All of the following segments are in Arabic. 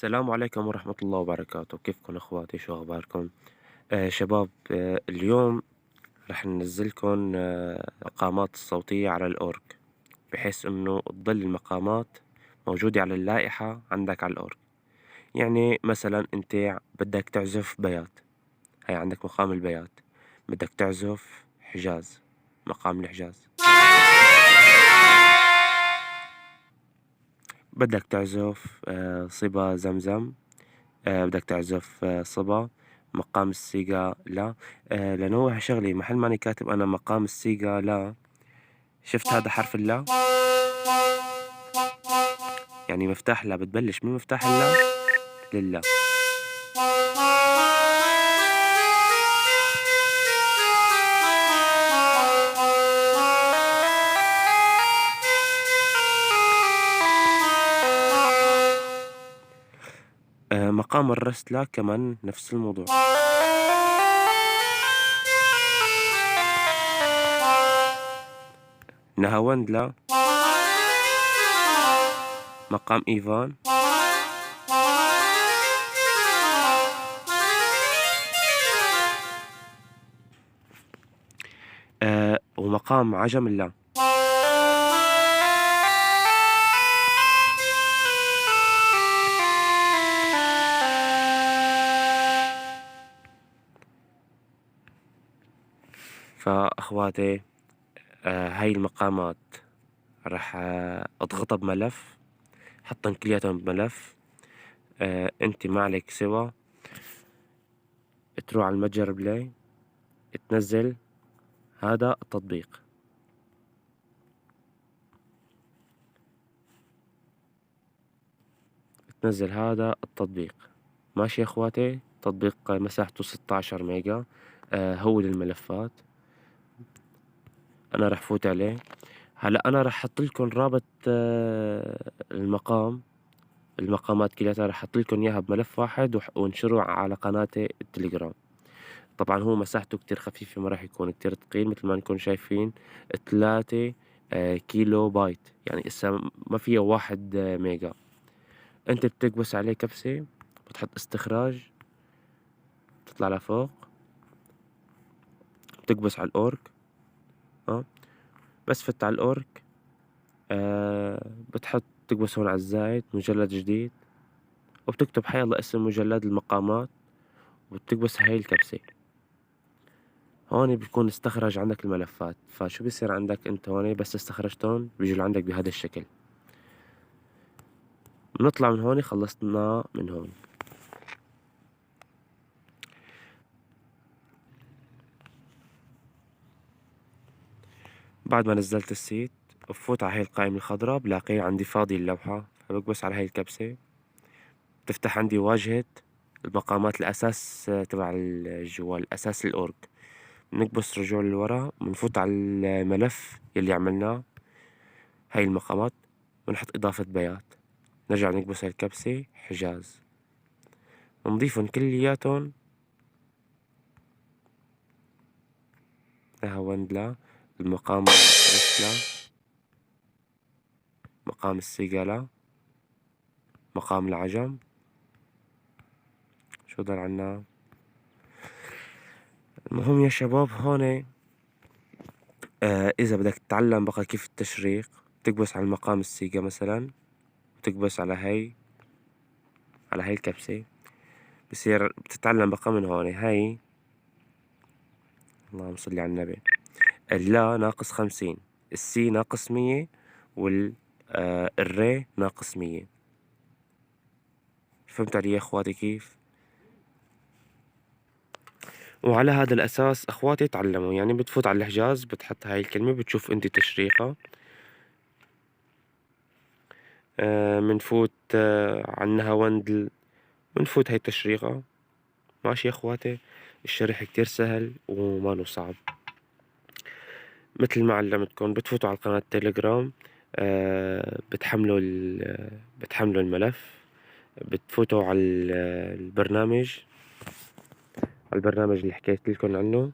السلام عليكم ورحمة الله وبركاته، كيفكم أخواتي؟ شو أخباركم؟ شباب، اليوم رح ننزلكم مقامات الصوتية على الأورج، بحيث إنه تضل المقامات موجودة على اللائحة عندك على الأورج. يعني مثلا أنت بدك تعزف بيات، هاي عندك مقام البيات. بدك تعزف حجاز، مقام الحجاز. بدك تعزف صبا زمزم، بدك تعزف صبا، مقام السيجا لا. لنوه شغلي، محل ماني كاتب أنا مقام السيجا لا، شفت هذا حرف اللا؟ يعني مفتاح لا، بتبلش من مفتاح اللا للا. مقام الرست لا كمان نفس الموضوع. نهاوند لا، مقام إيفان. ومقام عجم لا. فأخواتي، هاي المقامات رح أضغطها بملف، حطن كلياتهم بملف. انت ما عليك سوى تروح على المتجر بلاي، تنزل هذا التطبيق. تنزل هذا التطبيق، ماشي يا اخواتي؟ تطبيق مساحته 16 ميجا. هو للملفات. انا رح فوت عليه هلا. انا رح احط لكم رابط المقامات كلها، رح احط لكم اياها بملف واحد وانشره على قناتي التليجرام. طبعا هو مساحته كتير خفيفة، ما راح يكون كتير ثقيل مثل ما نكون شايفين. 3 كيلو بايت، يعني اسا ما فيه 1 ميجا. انت بتكبس عليه كبسة، بتحط استخراج، تطلع لفوق، بتكبس على الأورج. بس فت على الأورج، بتحط تكبس هون على الزايد مجلد جديد، وبتكتب حيالله اسم مجلد المقامات، وبتكبس هاي الكبسة. هون بيكون استخرج عندك الملفات. فشو بيصير عندك انت هون؟ بس استخرجتهم بيجوا عندك بهذا الشكل. بنطلع من هون، خلصنا من هون. بعد ما نزلت السيت، بفوت على هاي القائمة الخضراء، بلاقي عندي فاضي اللوحة، فبكبس على هاي الكبسة، بتفتح عندي واجهة المقامات الأساس تبع الجوال، أساس الأورج. بنكبس رجوع للورا، بنفوت على الملف يلي عملناه، هاي المقامات، بنحط إضافة بيات، نرجع نكبس هاي الكبسة حجاز، بنضيفن كلياتن لهوندلا. المقام رسلا، مقام السيجالا، مقام العجم. شو ضل عنا؟ المهم يا شباب، هون إذا بدك تتعلم بقى كيف التشريق، بتكبس على المقام السيجا مثلا، بتكبس على هاي الكبسة، بصير بتتعلم بقى من هون. هاي اللهم صل على النبي، اللا ناقص 50، السي ناقص 100، الري ناقص 100. فهمت علي يا اخواتي كيف؟ وعلى هذا الاساس اخواتي تعلموا، يعني بتفوت على الحجاز بتحط هاي الكلمة، بتشوف انت تشريقة، منفوت على النهاوند، منفوت هاي التشريقة. ماشي يا اخواتي، الشرح كتير سهل وما صعب. مثل ما علمتكم بتفوتوا على قناة تيليجرام، بتحملوا الملف، بتفوتوا على البرنامج اللي حكيت لكم عنه،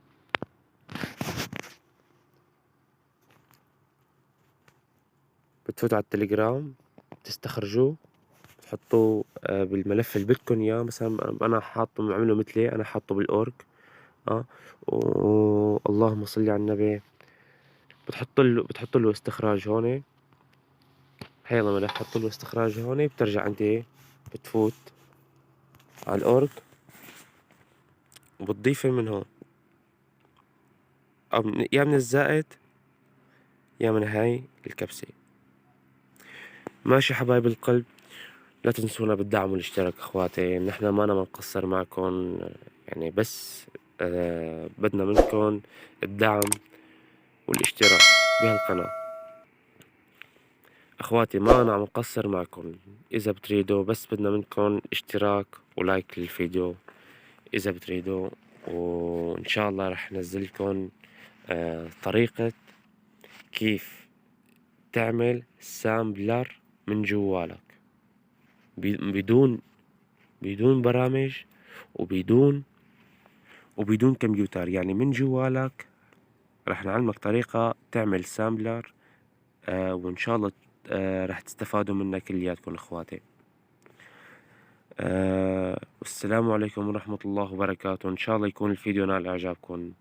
بتفوتوا على التليجرام، بتستخرجوه، بتحطوه بالملف اللي بدكم اياه. مثلا انا حاطه، معمله مثلي انا حاطه بالاورج. اه اللهم صل على النبي. بتحط له استخراج هون، هيدا ملف حط له استخراج هون، بترجع انت بتفوت على الاورج وبتضيفه من هون، أو يا من الزائد يا من هاي الكبسة. ماشي حبايب القلب، لا تنسونا بالدعم والاشتراك اخواتي، نحنا ما منقصر معكم، يعني بس بدنا منكم الدعم والاشتراك بهالقناة. اخواتي ما انا عم نقصر معكم، اذا بتريدوا بس بدنا منكم اشتراك ولايك للفيديو اذا بتريدوا. وان شاء الله رح نزلكم طريقة كيف تعمل سامبلر من جوالك بدون برامج وبدون كمبيوتر، يعني من جوالك رح نعلمك طريقة تعمل سامبلر. وإن شاء الله رح تستفادوا منها كلياتكم إخواتي. والسلام عليكم ورحمة الله وبركاته. إن شاء الله يكون الفيديو نال إعجابكم.